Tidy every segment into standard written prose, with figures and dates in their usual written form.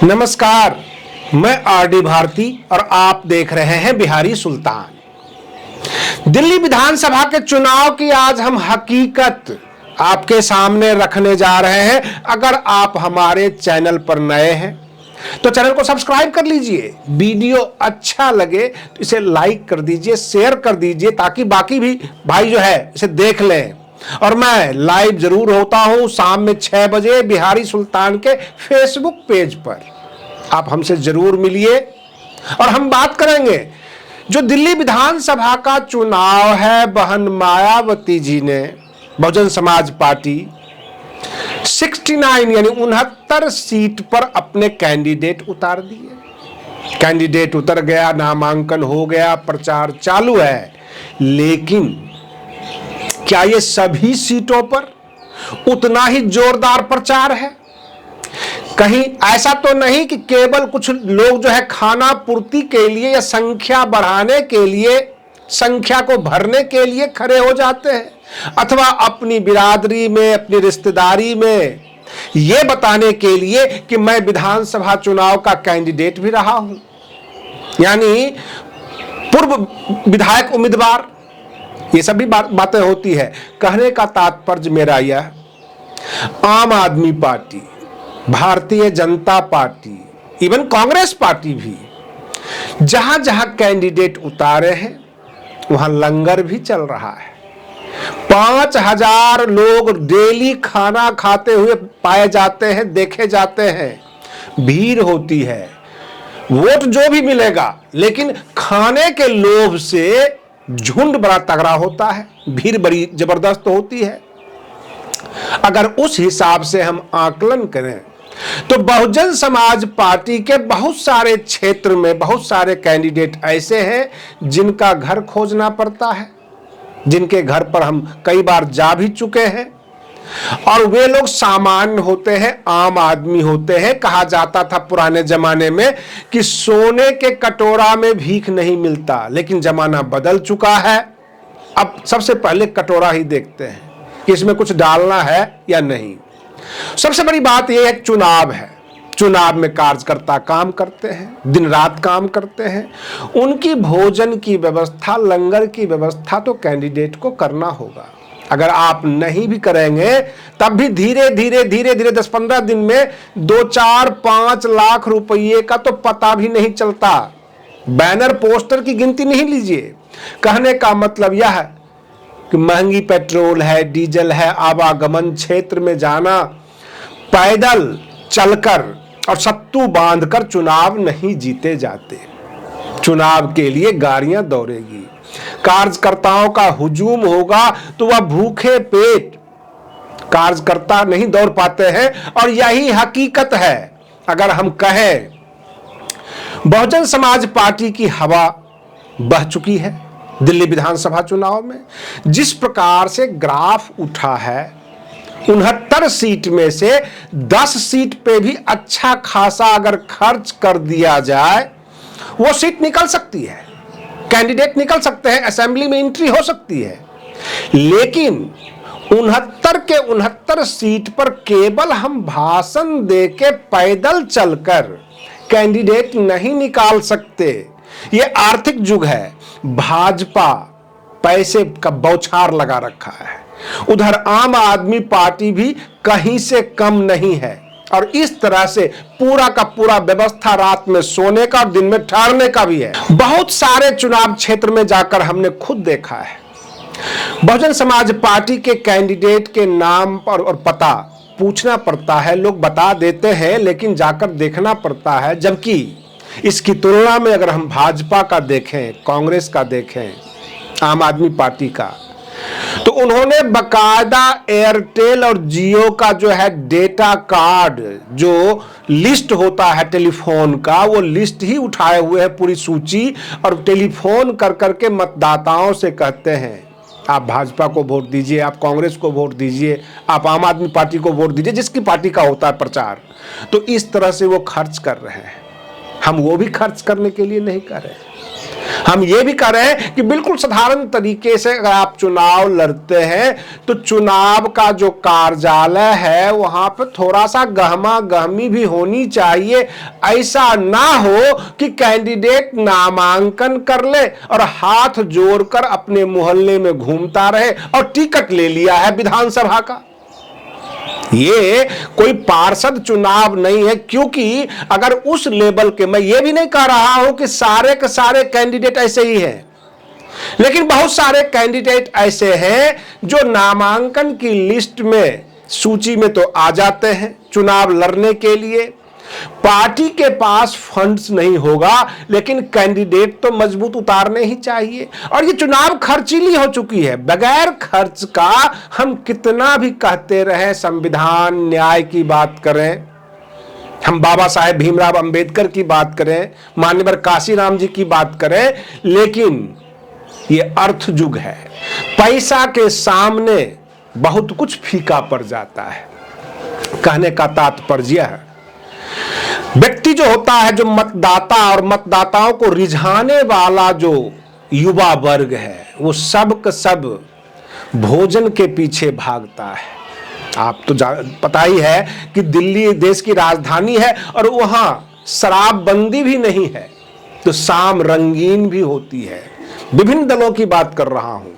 नमस्कार, मैं आरडी भारती और आप देख रहे हैं बिहारी सुल्तान। दिल्ली विधानसभा के चुनाव की आज हम हकीकत आपके सामने रखने जा रहे हैं। अगर आप हमारे चैनल पर नए हैं तो चैनल को सब्सक्राइब कर लीजिए। वीडियो अच्छा लगे तो इसे लाइक कर दीजिए, शेयर कर दीजिए ताकि बाकी भी भाई जो है इसे देख लें। और मैं लाइव जरूर होता हूं शाम में 6 बजे बिहारी सुल्तान के फेसबुक पेज पर। आप हमसे जरूर मिलिए और हम बात करेंगे जो दिल्ली विधानसभा का चुनाव है। बहन मायावती जी ने बहुजन समाज पार्टी 69 यानी 69 सीट पर अपने कैंडिडेट उतार दिए। कैंडिडेट उतर गया, नामांकन हो गया, प्रचार चालू है। लेकिन क्या ये सभी सीटों पर उतना ही जोरदार प्रचार है? कहीं ऐसा तो नहीं कि केवल कुछ लोग जो है खाना पूर्ति के लिए या संख्या बढ़ाने के लिए, संख्या को भरने के लिए खड़े हो जाते हैं, अथवा अपनी बिरादरी में, अपनी रिश्तेदारी में यह बताने के लिए कि मैं विधानसभा चुनाव का कैंडिडेट भी रहा हूं, यानी पूर्व विधायक उम्मीदवार। ये सभी बातें होती है। कहने का तात्पर्य मेरा यह, आम आदमी party, Bharatiya Janata party, even Congress party भी जहां जहां कैंडिडेट उतारे हैं वहां लंगर भी चल रहा है। 5000 लोग डेली खाना खाते हुए पाए जाते हैं, देखे जाते हैं। भीड़ होती है, वोट जो भी मिलेगा, लेकिन खाने के लोभ से झुंड बड़ा तगड़ा होता है, भीड़ बड़ी जबरदस्त होती है। अगर उस हिसाब से हम आकलन करें तो बहुजन समाज पार्टी के बहुत सारे क्षेत्र में बहुत सारे कैंडिडेट ऐसे हैं जिनका घर खोजना पड़ता है, जिनके घर पर हम कई बार जा भी चुके हैं। और वे लोग सामान्य होते हैं, आम आदमी होते हैं। कहा जाता था पुराने जमाने में कि सोने के कटोरा में भीख नहीं मिलता, लेकिन जमाना बदल चुका है। अब सबसे पहले कटोरा ही देखते हैं कि इसमें कुछ डालना है या नहीं। सबसे बड़ी बात यह है, चुनाव है। चुनाव में कार्यकर्ता काम करते हैं, दिन रात काम करते हैं। उनकी भोजन की व्यवस्था, लंगर की व्यवस्था तो कैंडिडेट को करना होगा। अगर आप नहीं भी करेंगे तब भी धीरे धीरे 10-15 दिन में 2-4-5 लाख रुपये का तो पता भी नहीं चलता। बैनर पोस्टर की गिनती नहीं लीजिए। कहने का मतलब यह है कि महंगी पेट्रोल है, डीजल है, आवागमन क्षेत्र में जाना, पैदल चलकर और सत्तू बांधकर चुनाव नहीं जीते जाते। चुनाव के लिए गाड़ियां दौड़ेगी, कार्यकर्ताओं का हुजूम होगा तो वह भूखे पेट कार्यकर्ता नहीं दौड़ पाते हैं। और यही हकीकत है। अगर हम कहें बहुजन समाज पार्टी की हवा बह चुकी है दिल्ली विधानसभा चुनाव में। जिस प्रकार से ग्राफ उठा है, 69 सीट में से 10 सीट पे भी अच्छा खासा अगर खर्च कर दिया जाए, वो सीट निकल सकती है, कैंडिडेट निकल सकते हैं, असेंबली में एंट्री हो सकती है। लेकिन 69 के 69 सीट पर केवल हम भाषण देके पैदल चलकर कैंडिडेट नहीं निकाल सकते। ये आर्थिक युग है। भाजपा पैसे का बौछार लगा रखा है, उधर आम आदमी पार्टी भी कहीं से कम नहीं है। और इस तरह से पूरा का पूरा व्यवस्था रात में सोने का और दिन में ठहरने का भी है। बहुत सारे चुनाव क्षेत्र में जाकर हमने खुद देखा है, बहुजन समाज पार्टी के कैंडिडेट के नाम पर और पता पूछना पड़ता है। लोग बता देते हैं, लेकिन जाकर देखना पड़ता है। जबकि इसकी तुलना में अगर हम भाजपा का देखें, कांग्रेस का देखें, आम आदमी पार्टी का, तो उन्होंने बकायदा एयरटेल और जियो का जो है डेटा कार्ड, जो लिस्ट होता है टेलीफोन का, वो लिस्ट ही उठाए हुए है, पूरी सूची। और टेलीफोन कर करके मतदाताओं से कहते हैं आप भाजपा को वोट दीजिए, आप कांग्रेस को वोट दीजिए, आप आम आदमी पार्टी को वोट दीजिए, जिसकी पार्टी का होता है प्रचार। तो इस तरह से वो खर्च कर रहे हैं। हम वो भी खर्च करने के लिए नहीं कर रहे। हम ये भी कह रहे हैं कि बिल्कुल साधारण तरीके से अगर आप चुनाव लड़ते हैं तो चुनाव का जो कार्यालय है वहां पर थोड़ा सा गहमा गहमी भी होनी चाहिए। ऐसा ना हो कि कैंडिडेट नामांकन कर ले और हाथ जोड़कर अपने मोहल्ले में घूमता रहे और टिकट ले लिया है विधानसभा का। ये कोई पार्षद चुनाव नहीं है, क्योंकि अगर उस लेवल के, मैं ये भी नहीं कह रहा हूं कि सारे के सारे कैंडिडेट ऐसे ही हैं, लेकिन बहुत सारे कैंडिडेट ऐसे हैं जो नामांकन की लिस्ट में, सूची में तो आ जाते हैं चुनाव लड़ने के लिए। पार्टी के पास फंड्स नहीं होगा, लेकिन कैंडिडेट तो मजबूत उतारने ही चाहिए। और ये चुनाव खर्चीली हो चुकी है। बगैर खर्च का हम कितना भी कहते रहे, संविधान न्याय की बात करें, हम बाबा साहेब भीमराव अंबेडकर की बात करें, मान्यवर काशीराम जी की बात करें, लेकिन ये अर्थ युग है। पैसा के सामने बहुत कुछ फीका पड़ जाता है। कहने का तात्पर्य है, व्यक्ति जो होता है, जो मतदाता और मतदाताओं को रिझाने वाला जो युवा वर्ग है, वो सब का सब भोजन के पीछे भागता है। आप तो पता ही है कि दिल्ली देश की राजधानी है और वहां शराबबंदी भी नहीं है, तो शाम रंगीन भी होती है। विभिन्न दलों की बात कर रहा हूं।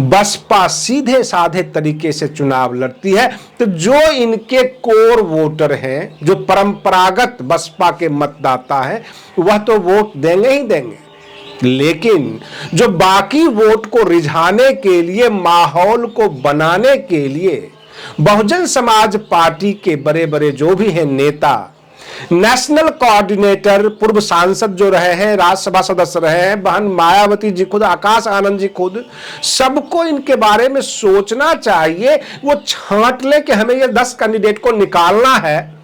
बसपा सीधे साधे तरीके से चुनाव लड़ती है, तो जो इनके कोर वोटर हैं, जो परंपरागत बसपा के मतदाता हैं, वह तो वोट देंगे ही देंगे, लेकिन जो बाकी वोट को रिझाने के लिए, माहौल को बनाने के लिए बहुजन समाज पार्टी के बड़े बड़े जो भी हैं नेता, नेशनल कोऑर्डिनेटर, पूर्व सांसद जो रहे हैं, राज्यसभा सदस्य रहे हैं, बहन मायावती जी खुद, आकाश आनंद जी खुद, सबको इनके बारे में सोचना चाहिए। वो छांट ले कि हमें ये 10 कैंडिडेट को निकालना है,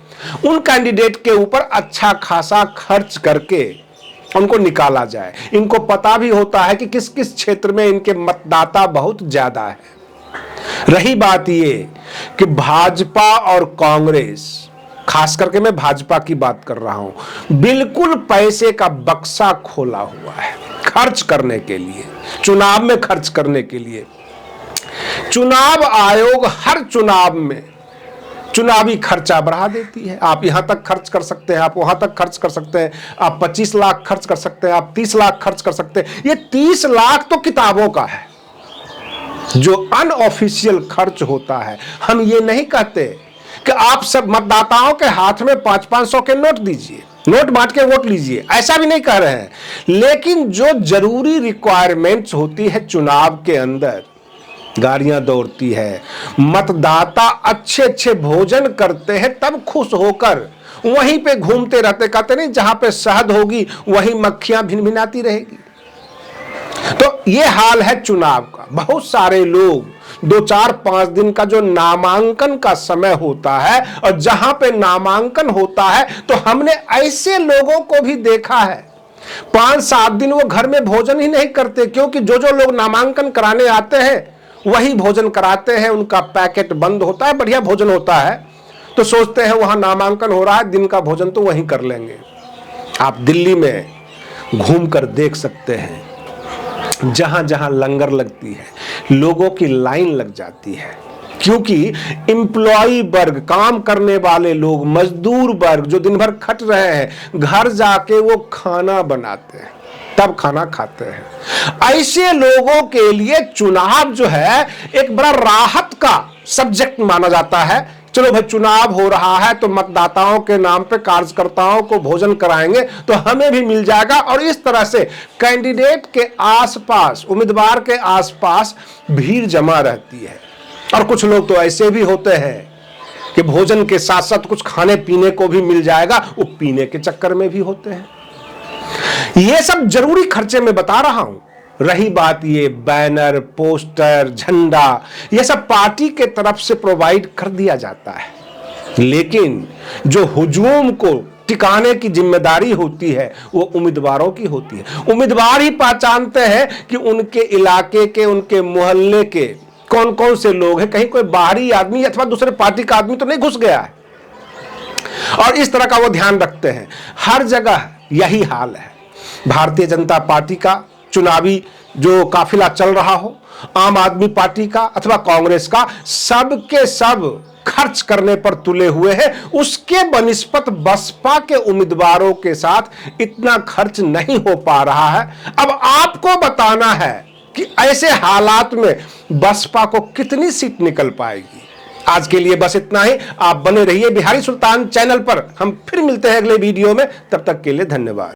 उन कैंडिडेट के ऊपर अच्छा खासा खर्च करके उनको निकाला जाए। इनको पता भी होता है कि किस किस क्षेत्र में इनके मतदाता बहुत ज्यादा है। रही बात ये कि भाजपा और कांग्रेस, खास करके मैं भाजपा की बात कर रहा हूं, बिल्कुल पैसे का बक्सा खोला हुआ है खर्च करने के लिए, चुनाव में खर्च करने के लिए। चुनाव आयोग हर चुनाव में चुनावी खर्चा बढ़ा देती है। आप यहां तक खर्च कर सकते हैं, आप वहां तक खर्च कर सकते हैं, आप 25 लाख खर्च कर सकते हैं, आप 30 लाख खर्च कर सकते हैं। ये 30 लाख तो किताबों का है, जो अनऑफिशियल खर्च होता है। हम ये नहीं कहते कि आप सब मतदाताओं के हाथ में 500-500 के नोट दीजिए, नोट बांट के वोट लीजिए, ऐसा भी नहीं कह रहे हैं। लेकिन जो जरूरी रिक्वायरमेंट्स होती है चुनाव के अंदर, गाड़ियां दौड़ती है, मतदाता अच्छे अच्छे भोजन करते हैं, तब खुश होकर वहीं पे घूमते रहते, कहते नहीं जहां पे शहद होगी वहीं मक्खियां भिनभिनाती रहेगी। तो ये हाल है चुनाव का। बहुत सारे लोग 2-4-5 दिन का जो नामांकन का समय होता है, और जहां पे नामांकन होता है तो हमने ऐसे लोगों को भी देखा है 5-7 दिन वो घर में भोजन ही नहीं करते, क्योंकि जो जो लोग नामांकन कराने आते हैं वही भोजन कराते हैं। उनका पैकेट बंद होता है, बढ़िया भोजन होता है, तो सोचते हैं वहां नामांकन हो रहा है, दिन का भोजन तो वहीं कर लेंगे। आप दिल्ली में घूमकर देख सकते हैं, जहां जहां लंगर लगती है लोगों की लाइन लग जाती है, क्योंकि एम्प्लॉय वर्ग, काम करने वाले लोग, मजदूर वर्ग जो दिन भर खट रहे हैं, घर जाके वो खाना बनाते हैं, तब खाना खाते हैं। ऐसे लोगों के लिए चुनाव जो है एक बड़ा राहत का सब्जेक्ट माना जाता है। चलो भाई चुनाव हो रहा है तो मतदाताओं के नाम पे कार्यकर्ताओं को भोजन कराएंगे तो हमें भी मिल जाएगा। और इस तरह से कैंडिडेट के आसपास, उम्मीदवार के आसपास भीड़ जमा रहती है। और कुछ लोग तो ऐसे भी होते हैं कि भोजन के साथ साथ कुछ खाने पीने को भी मिल जाएगा, वो पीने के चक्कर में भी होते हैं। ये सब जरूरी खर्चे में बता रहा हूं। रही बात ये बैनर, पोस्टर, झंडा, ये सब पार्टी के तरफ से प्रोवाइड कर दिया जाता है, लेकिन जो हुजूम को टिकाने की जिम्मेदारी होती है वो उम्मीदवारों की होती है। उम्मीदवार ही पहचानते हैं कि उनके इलाके के, उनके मोहल्ले के कौन कौन से लोग हैं, कहीं कोई बाहरी आदमी अथवा दूसरे पार्टी का आदमी तो नहीं घुस गया है, और इस तरह का वो ध्यान रखते हैं। हर जगह यही हाल है। भारतीय जनता पार्टी का चुनावी जो काफिला चल रहा हो, आम आदमी पार्टी का अथवा कांग्रेस का, सबके सब खर्च करने पर तुले हुए हैं। उसके बनिस्पत बसपा के उम्मीदवारों के साथ इतना खर्च नहीं हो पा रहा है। अब आपको बताना है कि ऐसे हालात में बसपा को कितनी सीट निकल पाएगी। आज के लिए बस इतना ही। आप बने रहिए बिहारी सुल्तान चैनल पर। हम फिर मिलते हैं अगले वीडियो में। तब तक के लिए धन्यवाद।